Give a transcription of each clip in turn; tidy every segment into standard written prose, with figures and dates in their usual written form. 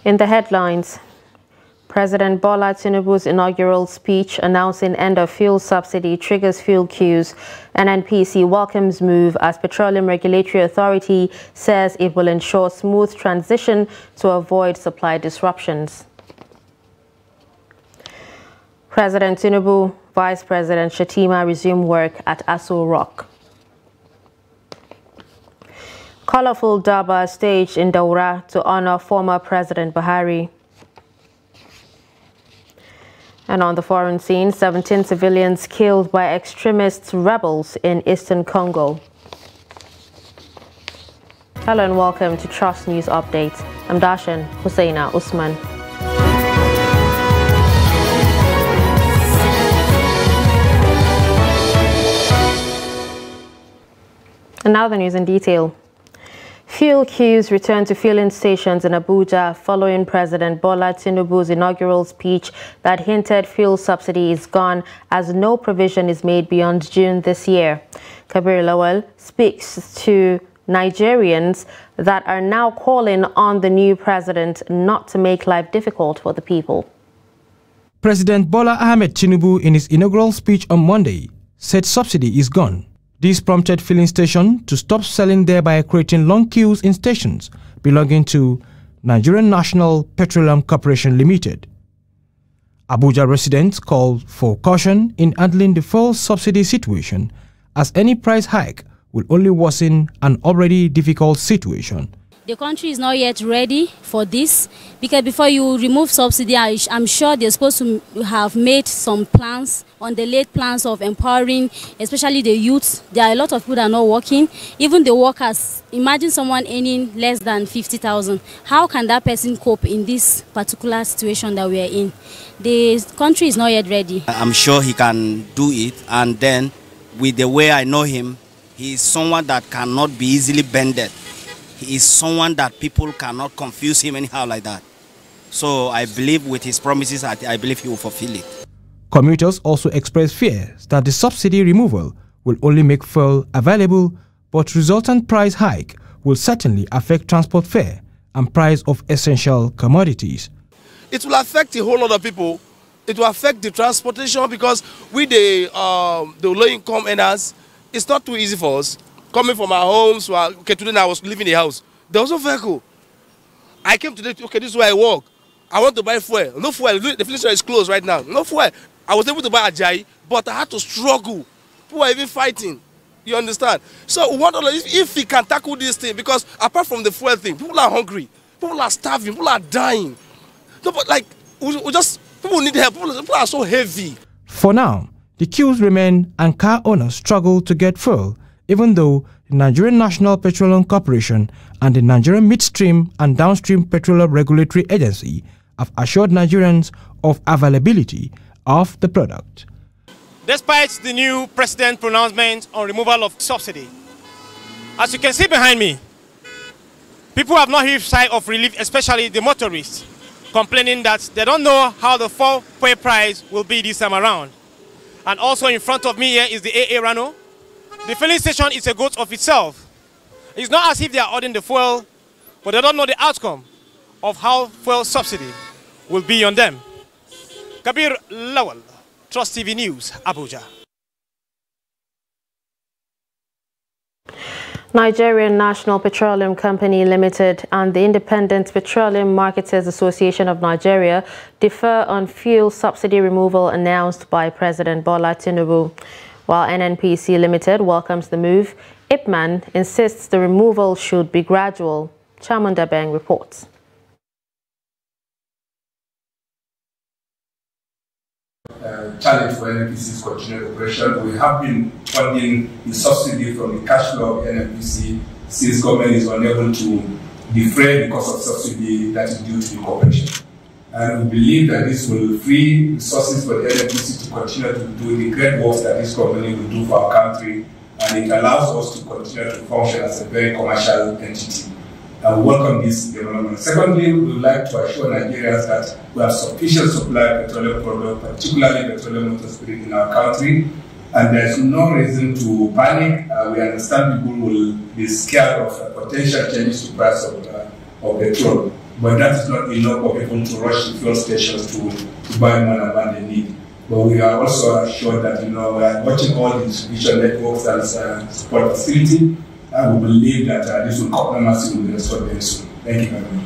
In the headlines, President Bola Tinubu's inaugural speech announcing end of fuel subsidy triggers fuel queues. NNPC welcomes move as Petroleum Regulatory Authority says it will ensure smooth transition to avoid supply disruptions. President Tinubu, Vice President Shettima resume work at Aso Rock. Colorful Durbar staged in Daura to honor former President Buhari. And on the foreign scene, 17 civilians killed by extremist rebels in eastern Congo. Hello and welcome to Trust News Update. I'm Darshan Hussaina Usman. And now the news in detail. Fuel queues return to filling stations in Abuja following President Bola Tinubu's inaugural speech that hinted fuel subsidy is gone as no provision is made beyond June this year. Kabir Lawal speaks to Nigerians that are now calling on the new president not to make life difficult for the people. President Bola Ahmed Tinubu, in his inaugural speech on Monday, said subsidy is gone. This prompted filling stations to stop selling, thereby creating long queues in stations belonging to Nigerian National Petroleum Corporation Limited. Abuja residents called for caution in handling the fuel subsidy situation, as any price hike will only worsen an already difficult situation. The country is not yet ready for this, because before you remove subsidy, I'm sure they're supposed to have made some plans on the late plans of empowering, especially the youth. There are a lot of people that are not working, even the workers. Imagine someone earning less than 50,000. How can that person cope in this particular situation that we are in? The country is not yet ready. I'm sure he can do it, and then with the way I know him, he is someone that cannot be easily bended. He is someone that people cannot confuse him anyhow like that. So I believe with his promises, I believe he will fulfill it. Commuters also expressed fears that the subsidy removal will only make fuel available, but resultant price hike will certainly affect transport fare and price of essential commodities. It will affect a whole lot of people. It will affect the transportation, because with the low-income earners, it's not too easy for us. Coming from our homes, okay, today I was leaving the house. There was no vehicle. I came today, okay, this is where I work. I want to buy fuel. No fuel. The filling station is closed right now. No fuel. I was able to buy Ajayi, but I had to struggle. People are even fighting. You understand? So if we can tackle this thing, because apart from the fuel thing, people are hungry. People are starving. People are dying. No, but like, people need help. People are so heavy. For now, the queues remain and car owners struggle to get fuel, even though the Nigerian National Petroleum Corporation and the Nigerian Midstream and Downstream Petroleum Regulatory Agency have assured Nigerians of availability of the product. Despite the new president's pronouncement on removal of subsidy, as you can see behind me, people have not heaved sigh of relief, especially the motorists, complaining that they don't know how the fuel price will be this time around. And also in front of me here is the AA Rano. The filling station is a ghost of itself. It's not as if they are ordering the fuel, but they don't know the outcome of how fuel subsidy will be on them. Kabir Lawal, Trust TV News, Abuja. Nigerian National Petroleum Company Limited and the Independent Petroleum Marketers Association of Nigeria differ on fuel subsidy removal announced by President Bola Tinubu. While NNPC Limited welcomes the move, IPMAN insists the removal should be gradual. Chamunda Beng reports. Challenge for NNPC's continued operation. We have been funding the subsidy from the cash flow of NNPC since government is unable to defray the cost of subsidy that is due to the corporation. And we believe that this will free resources for the NNPC to continue to do the great work that this company will do for our country, and it allows us to continue to function as a very commercial entity. And we welcome this development. Secondly, we would like to assure Nigerians that we have sufficient supply of petroleum products, particularly petroleum motor spirit in our country, and there's no reason to panic. We understand people will be scared of potential changes to price of petrol. but that is not enough for people to rush to fuel stations to buy more than they need. But we are also assured that, we are watching all the distribution networks and support facility, and we believe that this will come normalcy will be restored very soon. Thank you very much.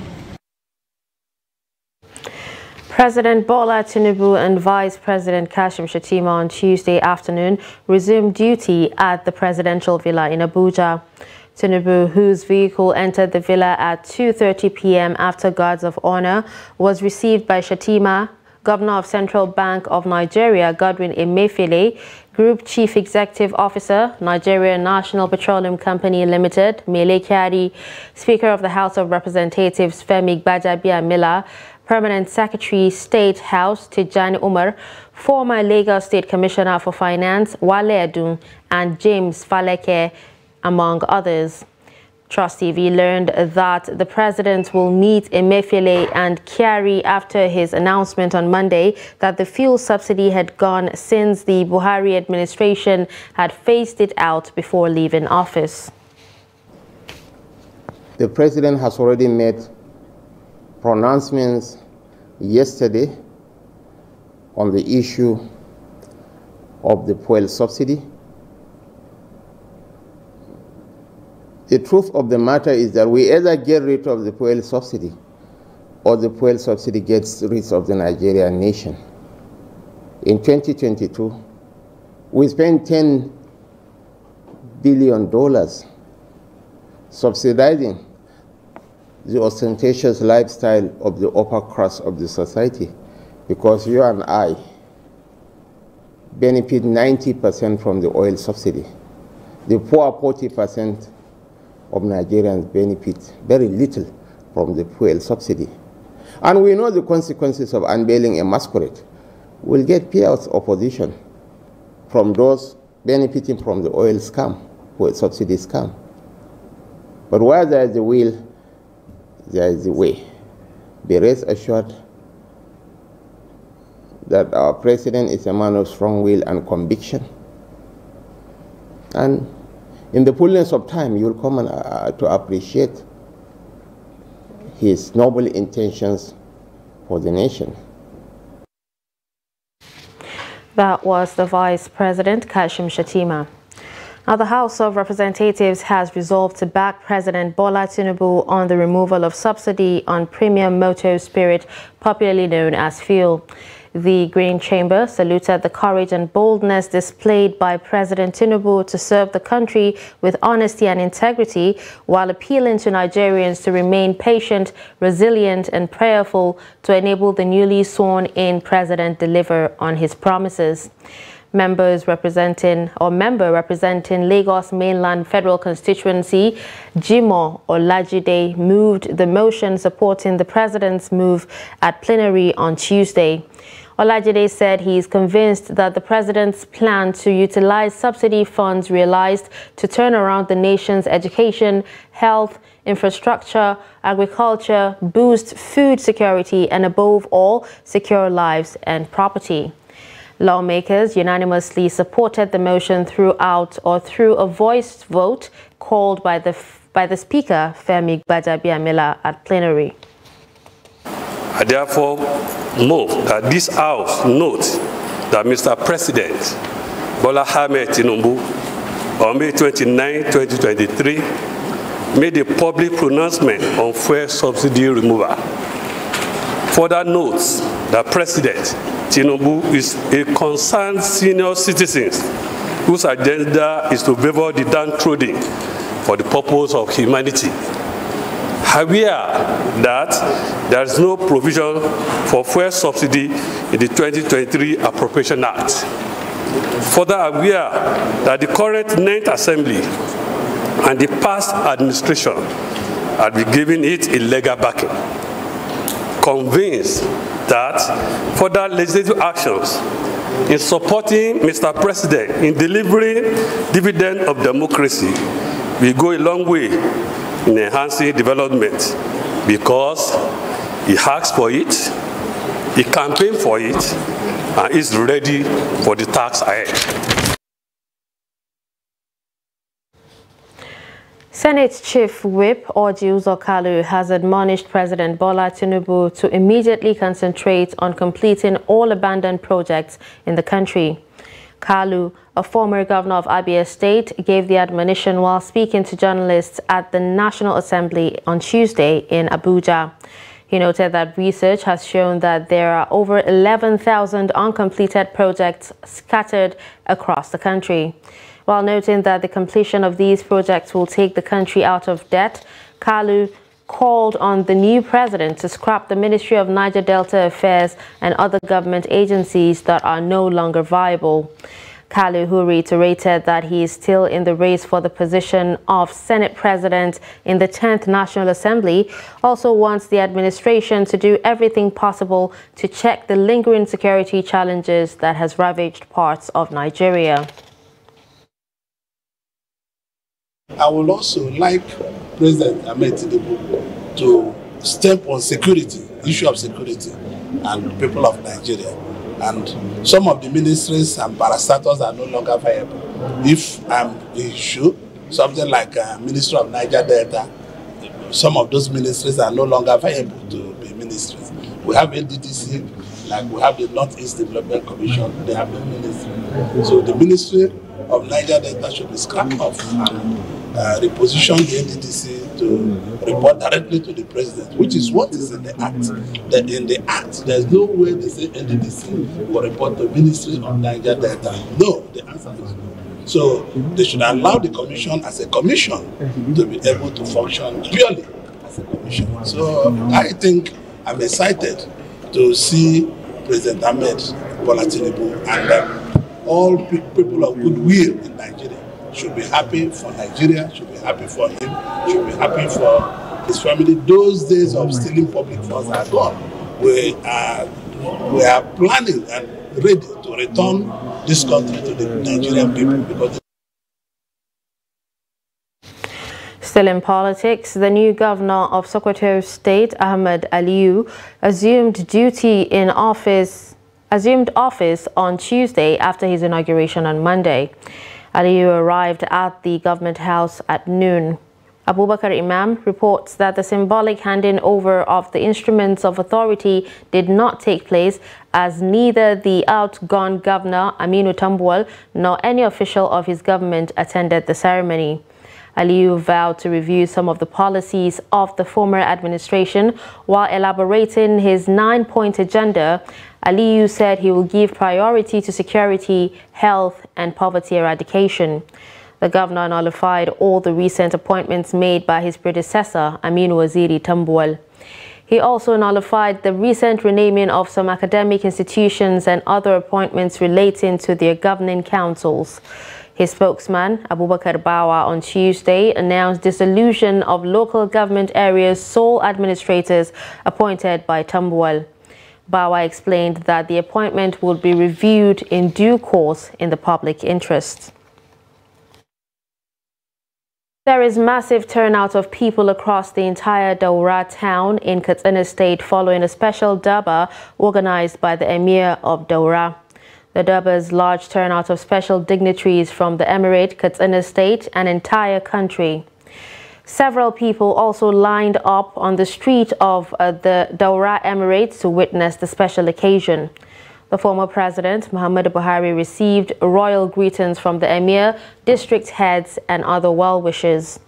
President Bola Tinubu and Vice President Kashim Shettima on Tuesday afternoon resumed duty at the presidential villa in Abuja. Tinubu, whose vehicle entered the villa at 2:30 p.m. after guards of honor, was received by Shettima, Governor of Central Bank of Nigeria Godwin Emefiele, Group Chief Executive Officer, Nigeria National Petroleum Company Limited, Mele Kyari, Speaker of the House of Representatives Femi Gbajabiamila, Permanent Secretary State House Tijani Umar, former Lagos State Commissioner for Finance Wale Edun, and James Faleke, among others. Trust TV learned that the president will meet Emefiele and Kyari after his announcement on Monday that the fuel subsidy had gone since the Buhari administration had phased it out before leaving office. The president has already made pronouncements yesterday on the issue of the fuel subsidy. The truth of the matter is that we either get rid of the fuel subsidy or the fuel subsidy gets rid of the Nigerian nation. In 2022, we spent $10 billion subsidizing the ostentatious lifestyle of the upper class of the society, because you and I benefit 90% from the oil subsidy. The poor 40% of Nigerians benefit very little from the fuel subsidy. And we know the consequences of unveiling a masquerade. We'll get payouts opposition from those benefiting from the oil scam, fuel subsidy scam. But where there is a will, there is a way. Be rest assured that our president is a man of strong will and conviction. And in the fullness of time, you will come to appreciate his noble intentions for the nation. That was the Vice President, Kashim Shettima. Now, the House of Representatives has resolved to back President Bola Tinubu on the removal of subsidy on premium motor spirit, popularly known as fuel. The Green Chamber saluted the courage and boldness displayed by President Tinubu to serve the country with honesty and integrity, while appealing to Nigerians to remain patient, resilient, and prayerful to enable the newly sworn-in president deliver on his promises. Member representing Lagos Mainland Federal Constituency, Jimoh Olajide, moved the motion supporting the president's move at plenary on Tuesday. Olajide said he is convinced that the president's plan to utilize subsidy funds realized to turn around the nation's education, health, infrastructure, agriculture, boost food security, and above all, secure lives and property. Lawmakers unanimously supported the motion through a voice vote called by the Speaker, Femi Gbajabiamila, at plenary. I therefore move that this House note that Mr. President Bola Ahmed Tinubu on May 29, 2023 made a public pronouncement on fuel subsidy removal. Further notes that President Tinubu is a concerned senior citizen whose agenda is to favor the downtrodden for the purpose of humanity. Aware that there is no provision for fuel subsidy in the 2023 Appropriation Act. Further aware that the current 9th Assembly and the past administration had been giving it a legal backing. Convinced that further legislative actions in supporting Mr. President in delivering dividend of democracy will go a long way in enhancing development, because he asked for it, he campaigned for it, and is ready for the task ahead. Senate Chief Whip Orji Uzor Kalu has admonished President Bola Tinubu to immediately concentrate on completing all abandoned projects in the country. Kalu, a former governor of Abia State, gave the admonition while speaking to journalists at the National Assembly on Tuesday in Abuja. He noted that research has shown that there are over 11,000 uncompleted projects scattered across the country. While noting that the completion of these projects will take the country out of debt, Kalu called on the new president to scrap the Ministry of Niger Delta Affairs and other government agencies that are no longer viable. Kalu, who reiterated that he is still in the race for the position of Senate President in the 10th National Assembly, also wants the administration to do everything possible to check the lingering security challenges that has ravaged parts of Nigeria. I would also like President Ahmed Tinubu to step on security, issue of security, and the people of Nigeria. And some of the ministries and parastatals are no longer viable. If I'm issue, something like Ministry of Niger Delta, some of those ministries are no longer viable to be ministries. We have NDDC, like we have the Northeast Development Commission, they have no ministry. So the Ministry of Niger Delta should be scrapped off and reposition the NDDC to report directly to the president, which is what is in the act. In the act, there's no way they say NDDC will report to Ministry of Niger Delta. No, the answer is no. So they should allow the commission as a commission to be able to function purely as a commission. So I think I'm excited to see President Ahmed Bola Tinubu and all people of goodwill in Nigeria should be happy for Nigeria, should be happy for him, should be happy for his family. Those days of stealing public funds are gone. We are planning and ready to return this country to the Nigerian people because Still in politics, the new governor of Sokoto State, Ahmed Aliyu, assumed office on Tuesday after his inauguration on Monday. Aliyu arrived at the government house at noon. Abubakar Imam reports that the symbolic handing over of the instruments of authority did not take place as neither the outgone governor Aminu Tambuwal nor any official of his government attended the ceremony. Aliyu vowed to review some of the policies of the former administration while elaborating his 9-point agenda. Aliyu said he will give priority to security, health, and poverty eradication. The governor nullified all the recent appointments made by his predecessor, Aminu Waziri Tambuwal. He also nullified the recent renaming of some academic institutions and other appointments relating to their governing councils. His spokesman, Abubakar Bawa, on Tuesday announced dissolution of local government areas' sole administrators appointed by Tambuwal. Bawa explained that the appointment will be reviewed in due course in the public interest. There is massive turnout of people across the entire Daura town in Katsina State following a special Durbar organized by the Emir of Daura. The Durbar's large turnout of special dignitaries from the Emirate, Katsina State, and entire country. Several people also lined up on the street of the Daura Emirates to witness the special occasion. The former president, Muhammadu Buhari, received royal greetings from the Emir, district heads, and other well-wishers.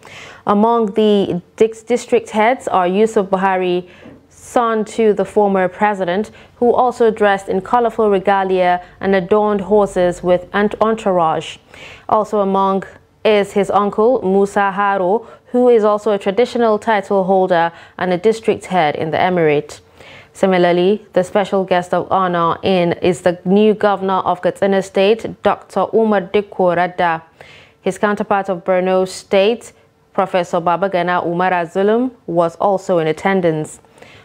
Among the district heads are Yusuf Buhari, son to the former president, who also dressed in colorful regalia and adorned horses with entourage. Also among is his uncle, Musa Haro, who is also a traditional title holder and a district head in the Emirate. Similarly, the special guest of honor is the new governor of Katsina State, Dr. Umar Dikko Radda. His counterpart of Borno State, Professor Babagana Umar Zulum, was also in attendance.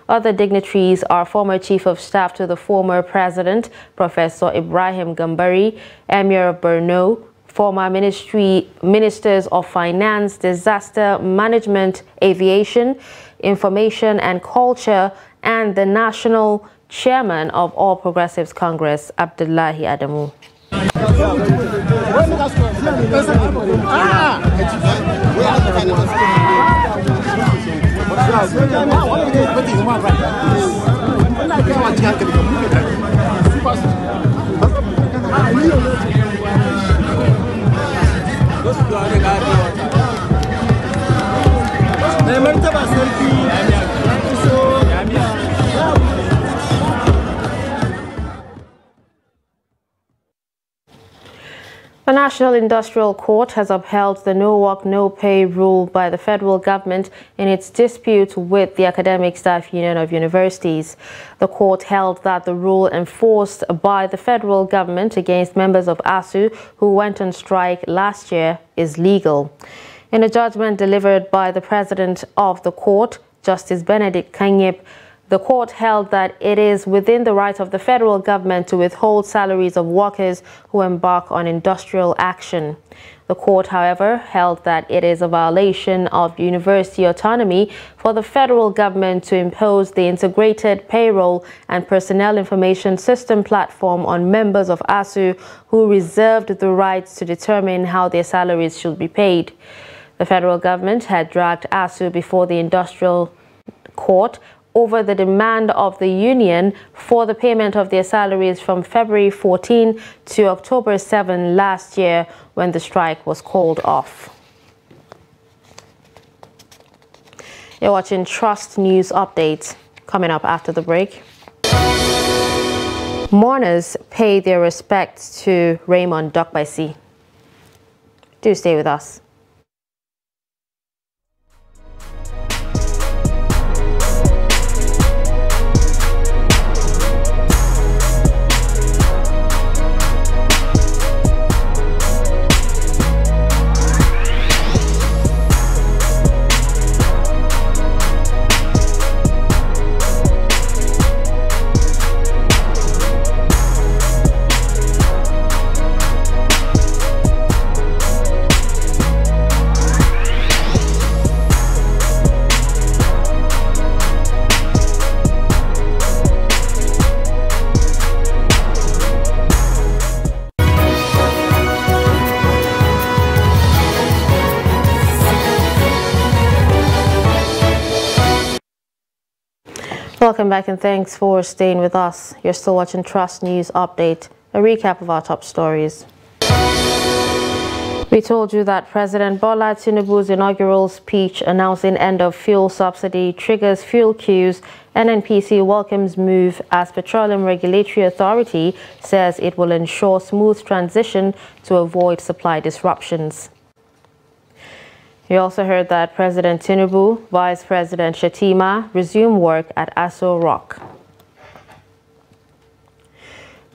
Other dignitaries are former Chief of Staff to the former President, Professor Ibrahim Gambari, Emir of Borno, former Ministers of Finance, Disaster Management, Aviation, Information and Culture, and the National Chairman of All Progressives Congress, Abdullahi Adamu. The National Industrial Court has upheld the no work, no pay rule by the federal government in its dispute with the Academic Staff Union of Universities. The court held that the rule enforced by the federal government against members of ASUU who went on strike last year is legal. In a judgment delivered by the president of the court, Justice Benedict Kanyip, the court held that it is within the right of the federal government to withhold salaries of workers who embark on industrial action. The court, however, held that it is a violation of university autonomy for the federal government to impose the integrated payroll and personnel information system platform on members of ASUU who reserved the right to determine how their salaries should be paid. The federal government had dragged ASUU before the industrial court over the demand of the union for the payment of their salaries from February 14 to October 7 last year when the strike was called off. You're watching Trust News Update. Coming up after the break. Mourners pay their respects to Raymond Dokbaisi. Do stay with us. Welcome back and thanks for staying with us. You're still watching Trust News Update, a recap of our top stories. We told you that President Bola Tinubu's inaugural speech announcing end of fuel subsidy triggers fuel queues. NNPC welcomes move as Petroleum Regulatory Authority says it will ensure smooth transition to avoid supply disruptions. You also heard that President Tinubu, Vice President Shettima resume work at Aso Rock.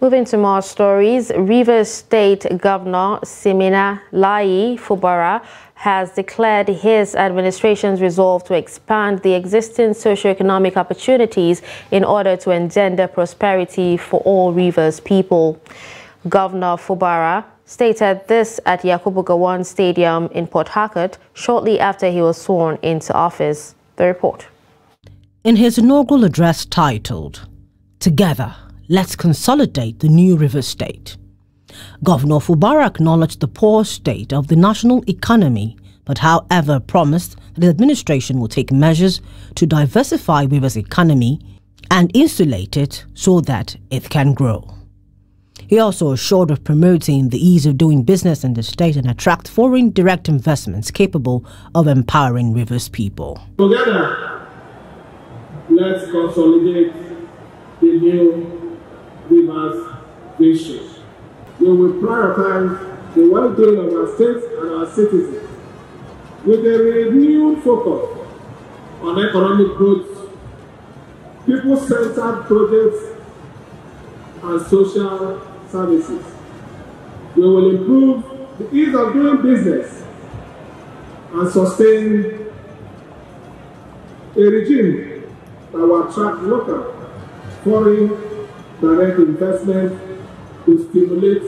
Moving to more stories, Rivers State Governor Siminalayi Fubara has declared his administration's resolve to expand the existing socioeconomic opportunities in order to engender prosperity for all Rivers people. Governor Fubara stated this at Yakubu Gowon Stadium in Port Harcourt shortly after he was sworn into office. The report. In his inaugural address titled, "Together, Let's Consolidate the New River State," Governor Fubara acknowledged the poor state of the national economy, but however promised that the administration will take measures to diversify Rivers' economy and insulate it so that it can grow. He also assured of promoting the ease of doing business in the state and attract foreign direct investments capable of empowering Rivers people. Together, let's consolidate the new Rivers vision. We will prioritize the well-being of our state and our citizens with a renewed focus on economic growth, people-centered projects, and social services. We will improve the ease of doing business and sustain a regime that will attract local, foreign direct investment to stimulate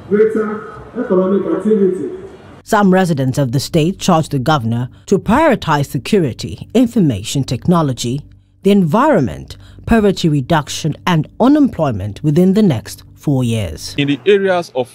greater economic activity. Some residents of the state charged the governor to prioritize security, information technology, the environment, poverty reduction and unemployment within the next 4 years. In the areas of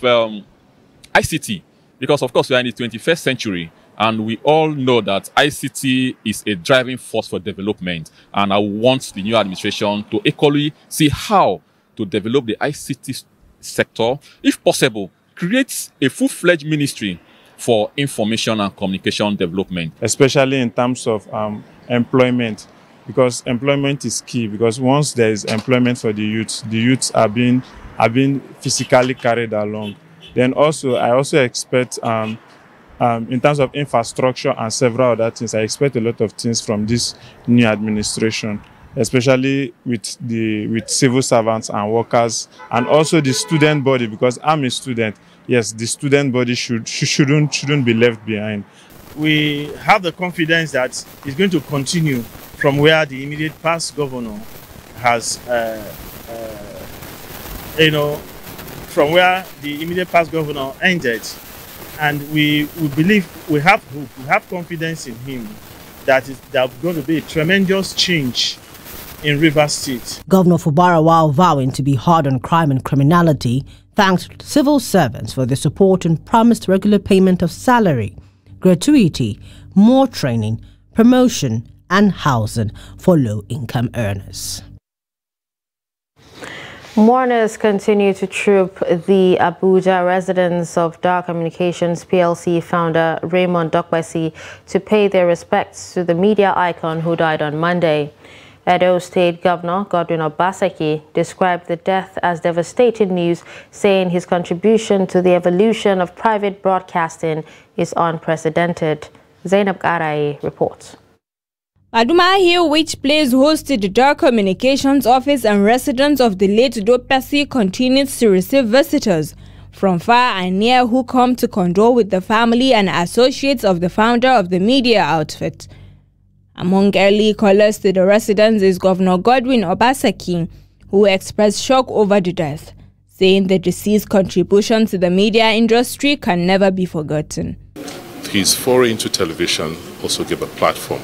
ICT, because of course we are in the 21st century, and we all know that ICT is a driving force for development. And I want the new administration to equally see how to develop the ICT sector. If possible, create a full-fledged ministry for information and communication development. Especially in terms of employment, because employment is key, because once there is employment for the youths are being physically carried along. Then also, I also expect in terms of infrastructure and several other things, I expect a lot of things from this new administration, especially with civil servants and workers, and also the student body, because I'm a student. Yes, the student body shouldn't be left behind. We have the confidence that it's going to continue from where the immediate past governor has, from where the immediate past governor ended. And we believe, we have hope, we have confidence in him that there's going to be a tremendous change in Rivers State. Governor Fubara, while vowing to be hard on crime and criminality, thanked civil servants for their support and promised regular payment of salary, gratuity, more training, promotion and housing for low-income earners. Mourners continue to troop the Abuja residence of Dar Communications PLC founder Raymond Dokpesi to pay their respects to the media icon who died on Monday. Edo State Governor Godwin Obaseki described the death as devastating news, saying his contribution to the evolution of private broadcasting is unprecedented. Zainab Garai reports. Aduma Hill, which place hosted the Dar Communications office and residence of the late Dokpesi, continues to receive visitors from far and near who come to condole with the family and associates of the founder of the media outfit. Among early callers to the residence is Governor Godwin Obaseki, who expressed shock over the death, saying the deceased's contribution to the media industry can never be forgotten. His foray into television also gave a platform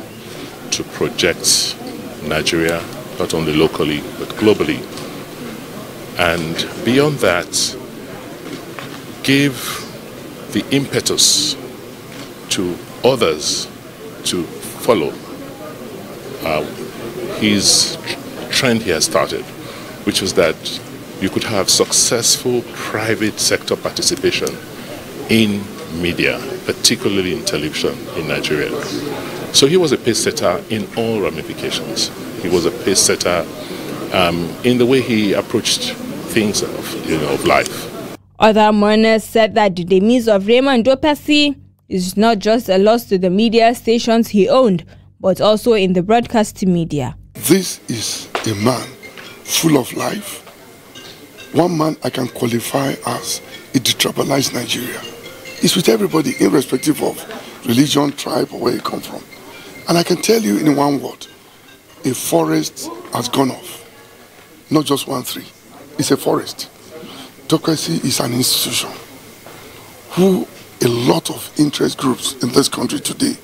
to project Nigeria, not only locally, but globally. And beyond that, gave the impetus to others to follow his trend he has started, which was that you could have successful private sector participation in media, particularly in television in Nigeria. So he was a pace setter in all ramifications. He was a pace setter in the way he approached things of life. Other mourners said that the demise of Raymond Dokpesi is not just a loss to the media stations he owned, but also in the broadcasting media. This is a man full of life. One man I can qualify as a detribalized Nigeria. It's with everybody, irrespective of religion, tribe, or where you come from. And I can tell you in one word, a forest has gone off. Not just 1 tree, it's a forest. Dokpesi is an institution who a lot of interest groups in this country today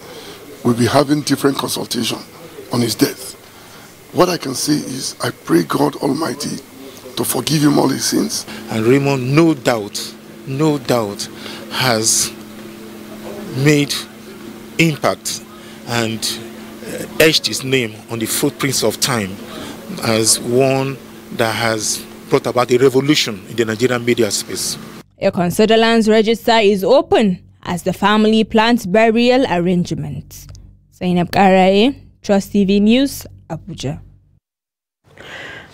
will be having different consultation on his death. What I can say is I pray God Almighty to forgive him all his sins. And Raymond, no doubt, has made impact and etched his name on the footprints of time as one that has brought about a revolution in the Nigerian media space. A condolence register is open as the family plans burial arrangements. Zainab Garai, Trust TV News, Abuja.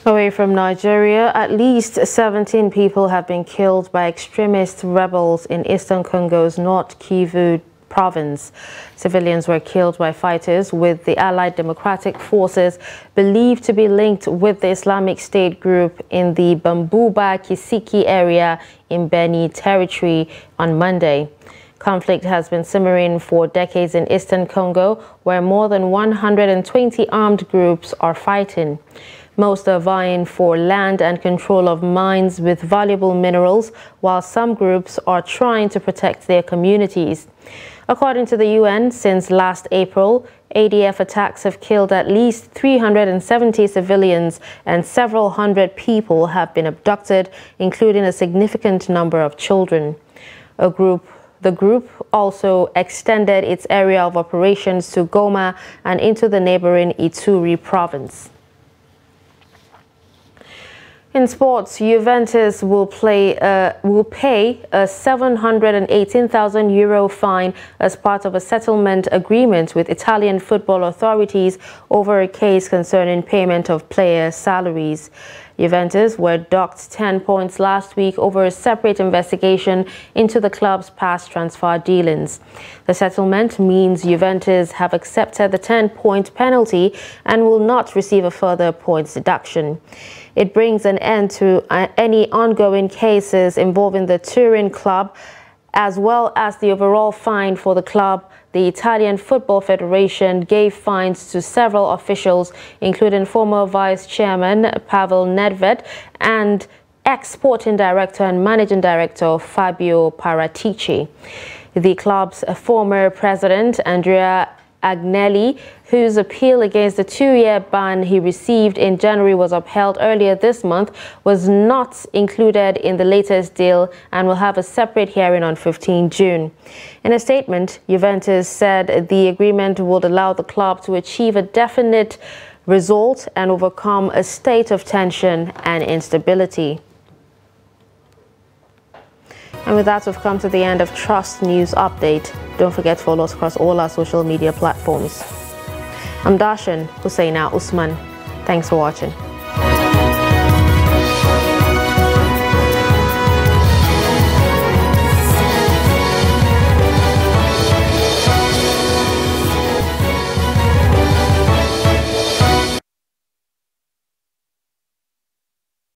Away from Nigeria, at least 17 people have been killed by extremist rebels in eastern Congo's North Kivu province. Civilians were killed by fighters with the Allied Democratic Forces believed to be linked with the Islamic State group in the Bambuba Kisiki area in Beni territory on Monday. Conflict has been simmering for decades in eastern Congo, where more than 120 armed groups are fighting. Most are vying for land and control of mines with valuable minerals, while some groups are trying to protect their communities. According to the UN, since last April, ADF attacks have killed at least 370 civilians and several hundred people have been abducted, including a significant number of children. The group also extended its area of operations to Goma and into the neighboring Ituri province. In sports, Juventus will pay a 718,000 euro fine as part of a settlement agreement with Italian football authorities over a case concerning payment of player salaries. Juventus were docked 10 points last week over a separate investigation into the club's past transfer dealings. The settlement means Juventus have accepted the 10-point penalty and will not receive a further points deduction. It brings an end to any ongoing cases involving the Turin club, as well as the overall fine for the club. The Italian Football Federation gave fines to several officials, including former Vice Chairman Pavel Nedved and ex-sporting director and managing director Fabio Paratici. The club's former president, Andrea Agnelli, whose appeal against the 2-year ban he received in January was upheld earlier this month, was not included in the latest deal and will have a separate hearing on 15 June. In a statement, Juventus said the agreement would allow the club to achieve a definite result and overcome a state of tension and instability. And with that, we've come to the end of Trust News Update. Don't forget to follow us across all our social media platforms. I'm Darshan Hussaina Usman. Thanks for watching.